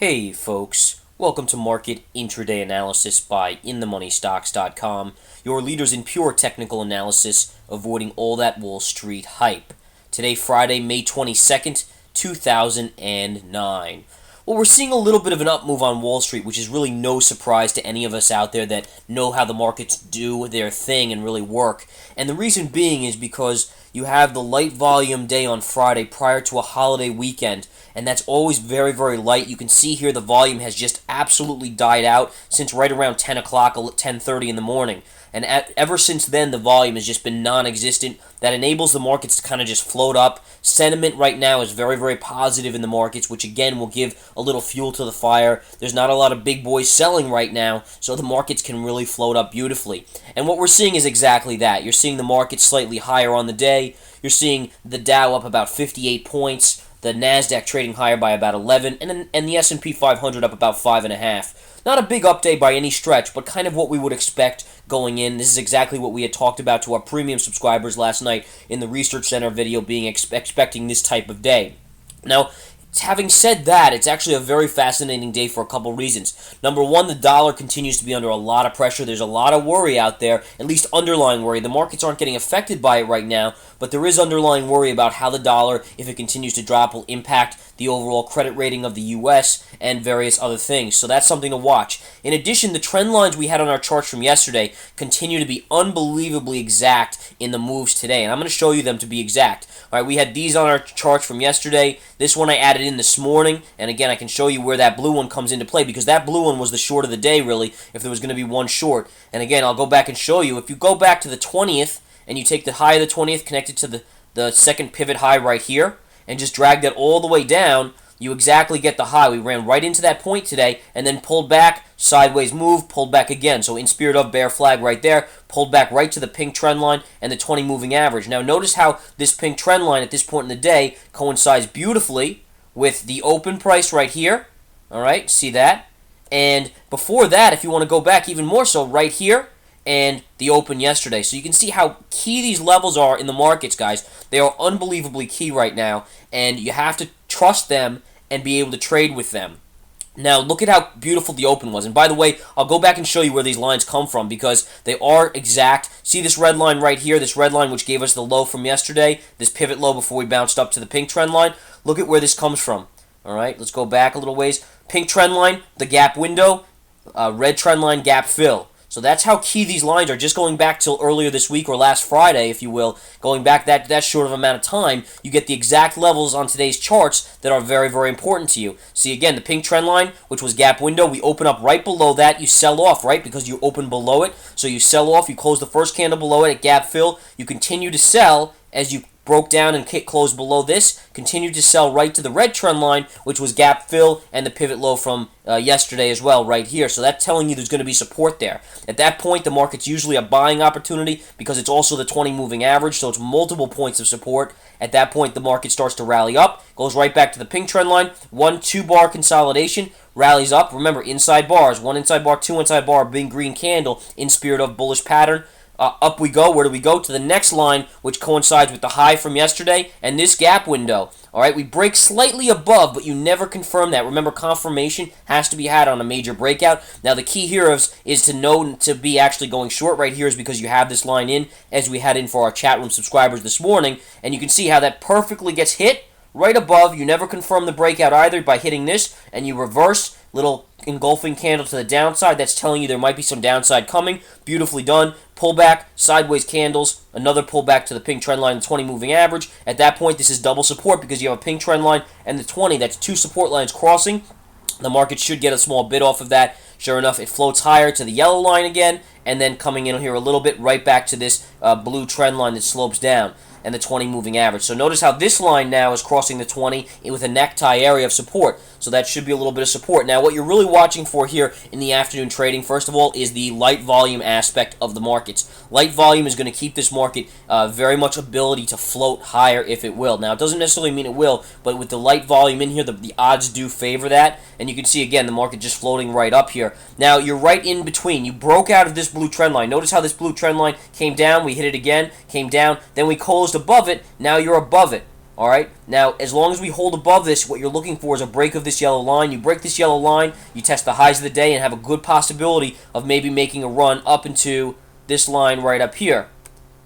Hey folks, welcome to Market Intraday Analysis by InTheMoneyStocks.com, your leaders in pure technical analysis, avoiding all that Wall Street hype. Today, Friday, May 22nd, 2009. Well, we're seeing a little bit of an up move on Wall Street, which is really no surprise to any of us out there that know how the markets do their thing and really work. And the reason being is because you have the light volume day on Friday prior to a holiday weekend, and that's always very, very light. You can see here the volume has just absolutely died out since right around 10 o'clock, 10:30 in the morning. And ever since then, the volume has just been non-existent. That enables the markets to kind of just float up. Sentiment right now is very, very positive in the markets, which again will give a little fuel to the fire. There's not a lot of big boys selling right now, so the markets can really float up beautifully. And what we're seeing is exactly that. You're seeing the market slightly higher on the day. You're seeing the Dow up about 58 points. The Nasdaq trading higher by about 11, and the S&P 500 up about 5.5. Not a big up day by any stretch, but kind of what we would expect going in. This is exactly what we had talked about to our premium subscribers last night in the Research Center video, being expecting this type of day. Now, having said that, it's actually a very fascinating day for a couple reasons. Number one, the dollar continues to be under a lot of pressure. There's a lot of worry out there, at least underlying worry. The markets aren't getting affected by it right now, but there is underlying worry about how the dollar, if it continues to drop, will impact the overall credit rating of the U.S. and various other things. So that's something to watch. In addition, the trend lines we had on our charts from yesterday continue to be unbelievably exact in the moves today, and I'm going to show you them to be exact. All right, we had these on our charts from yesterday. This one I added in this morning, and again, I can show you where that blue one comes into play, because that blue one was the short of the day, really, if there was going to be one short. And again, I'll go back and show you. If you go back to the 20th, and you take the high of the 20th connected to the second pivot high right here, and just drag that all the way down, you exactly get the high. We ran right into that point today, and then pulled back, sideways move, pulled back again. So in spirit of bear flag right there, pulled back right to the pink trend line and the 20 moving average. Now notice how this pink trend line at this point in the day coincides beautifully with the open price right here. All right, see that? And before that, if you want to go back even more so, right here, and the open yesterday. So you can see how key these levels are in the markets, guys. They are unbelievably key right now, and you have to trust them and be able to trade with them. Now, look at how beautiful the open was. And by the way, I'll go back and show you where these lines come from, because they are exact. See this red line right here, this red line which gave us the low from yesterday, this pivot low before we bounced up to the pink trend line? Look at where this comes from. All right, let's go back a little ways. Pink trend line, the gap window, red trend line, gap fill. So that's how key these lines are. Just going back till earlier this week, or last Friday, if you will, going back that short of amount of time, you get the exact levels on today's charts that are very, very important to you. See, again, the pink trend line, which was gap window, we open up right below that. You sell off, right, because you open below it. So you sell off, you close the first candle below it at gap fill. You continue to sell as you broke down and closed below this, continued to sell right to the red trend line, which was gap fill and the pivot low from yesterday as well, right here. So that's telling you there's going to be support there. At that point, the market's usually a buying opportunity, because it's also the 20 moving average, so it's multiple points of support. At that point, the market starts to rally up, goes right back to the pink trend line, 1-2 bar consolidation, rallies up. Remember, inside bars, 1 inside bar, 2 inside bar, big green candle in spirit of bullish pattern. Up we go. Where do we go? To the next line, which coincides with the high from yesterday and this gap window. All right, we break slightly above, but you never confirm that. Remember, confirmation has to be had on a major breakout. Now, the key here is to know to be actually going short right here, is because you have this line in, as we had in for our chat room subscribers this morning, and you can see how that perfectly gets hit right above. You never confirm the breakout either by hitting this, and you reverse. Little engulfing candle to the downside. That's telling you there might be some downside coming. Beautifully done. Pullback, sideways candles, another pullback to the pink trend line, the 20 moving average. At that point, this is double support, because you have a pink trend line and the 20. That's two support lines crossing. The market should get a small bid off of that. Sure enough, it floats higher to the yellow line again, and then coming in here a little bit right back to this blue trend line that slopes down, and the 20 moving average. So notice how this line now is crossing the 20 with a necktie area of support. So that should be a little bit of support. Now, what you're really watching for here in the afternoon trading, first of all, is the light volume aspect of the markets. Light volume is going to keep this market very much ability to float higher if it will. Now, it doesn't necessarily mean it will, but with the light volume in here, the odds do favor that. And you can see, again, the market just floating right up here. Now, you're right in between. You broke out of this blue trend line. Notice how this blue trend line came down. We hit it again, came down. Then we closed above it. Now you're above it. All right. Now, as long as we hold above this, what you're looking for is a break of this yellow line. You break this yellow line, you test the highs of the day, and have a good possibility of maybe making a run up into this line right up here.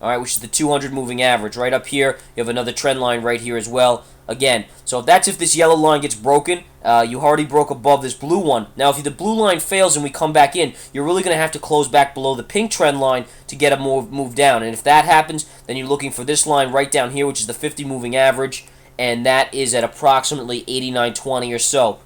All right, which is the 200 moving average. Right up here, you have another trend line right here as well. Again, so that's if this yellow line gets broken. You already broke above this blue one. Now, if the blue line fails and we come back in, you're really going to have to close back below the pink trend line to get a move down. And if that happens, then you're looking for this line right down here, which is the 50 moving average, and that is at approximately 89.20 or so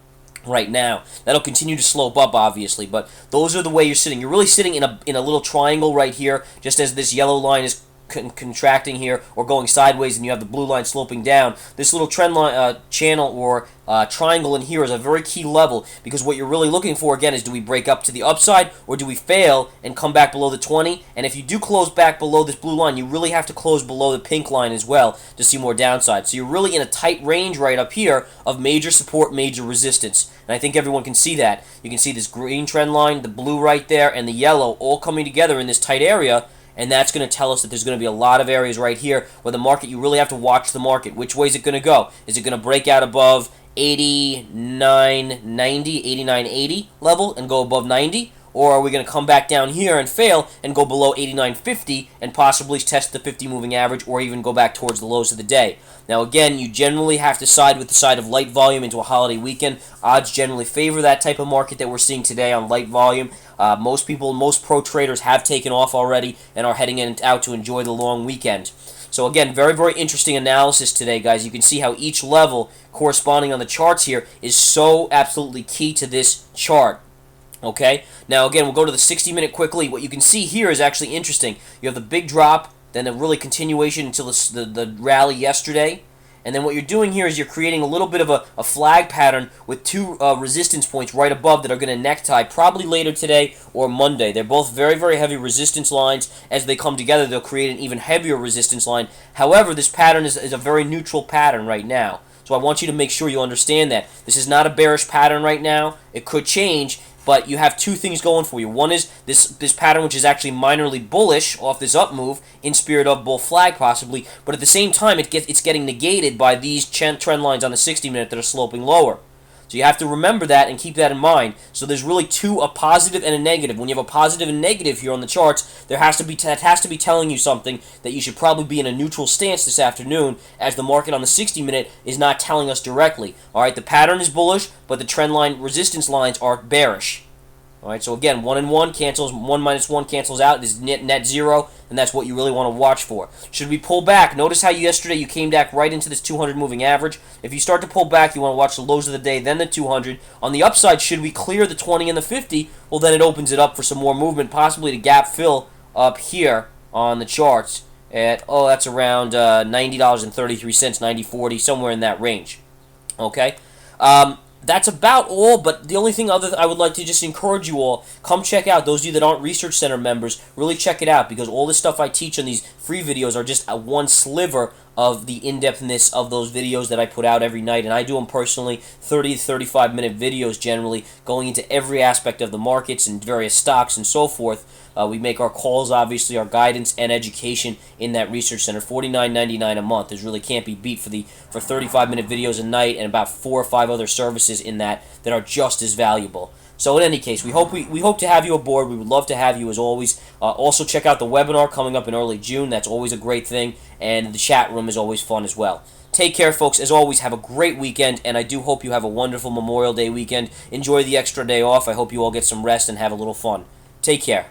right now. That'll continue to slope up, obviously, but those are the way you're sitting. You're really sitting in a little triangle right here, just as this yellow line is contracting here or going sideways, and you have the blue line sloping down. This little trend line channel or triangle in here is a very key level, because what you're really looking for, again, is do we break up to the upside or do we fail and come back below the 20? And if you do close back below this blue line, you really have to close below the pink line as well to see more downside. So you're really in a tight range right up here of major support, major resistance. And I think everyone can see that. You can see this green trend line, the blue right there, and the yellow all coming together in this tight area. And that's going to tell us that there's going to be a lot of areas right here where the market, you really have to watch the market. Which way is it going to go? Is it going to break out above 89.90, 89.80 level and go above 90? Or are we going to come back down here and fail and go below 89.50 and possibly test the 50 moving average, or even go back towards the lows of the day? Now, again, you generally have to side with the side of light volume into a holiday weekend. Odds generally favor that type of market that we're seeing today on light volume. Most people, most pro traders have taken off already and are heading out to enjoy the long weekend. So again, very, very interesting analysis today, guys. You can see how each level corresponding on the charts here is so absolutely key to this chart. Okay, now again, we'll go to the 60-minute quickly. What you can see here is actually interesting. You have the big drop, then a really continuation until the rally yesterday. And then what you're doing here is you're creating a little bit of a flag pattern with two resistance points right above that are going to necktie probably later today or Monday. They're both very, very heavy resistance lines. As they come together, they'll create an even heavier resistance line. However, this pattern is a very neutral pattern right now. So I want you to make sure you understand that. This is not a bearish pattern right now. It could change. But you have two things going for you. One is this pattern, which is actually minorly bullish off this up move in spirit of bull flag possibly, but at the same time it's getting negated by these trend lines on the 60-minute that are sloping lower. So you have to remember that and keep that in mind. So there's really a positive and a negative. When you have a positive and negative here on the charts, that has to be telling you something that you should probably be in a neutral stance this afternoon, as the market on the 60-minute is not telling us directly. All right, the pattern is bullish, but the trend line resistance lines are bearish. All right, so again, 1 and 1 cancels, 1 minus 1 cancels out. This is net zero, and that's what you really want to watch for. Should we pull back? Notice how yesterday you came back right into this 200 moving average. If you start to pull back, you want to watch the lows of the day, then the 200. On the upside, should we clear the 20 and the 50? Well, then it opens it up for some more movement, possibly to gap fill up here on the charts at, that's around $90.33, $90.40, somewhere in that range. Okay? That's about all, but the only thing I would like to just encourage you all, come check out, those of you that aren't Research Center members, really check it out, because all this stuff I teach on these free videos are just one sliver of the in-depthness of those videos that I put out every night, and I do them personally, 30 to 35-minute videos generally, going into every aspect of the markets and various stocks and so forth. We make our calls, obviously, our guidance and education in that Research Center. $49.99 a month. It really can't be beat for 35-minute videos a night, and about 4 or 5 other services in that are just as valuable. So in any case, we hope to have you aboard. We would love to have you as always. Also check out the webinar coming up in early June. That's always a great thing, and the chat room is always fun as well. Take care, folks. As always, have a great weekend, and I do hope you have a wonderful Memorial Day weekend. Enjoy the extra day off. I hope you all get some rest and have a little fun. Take care.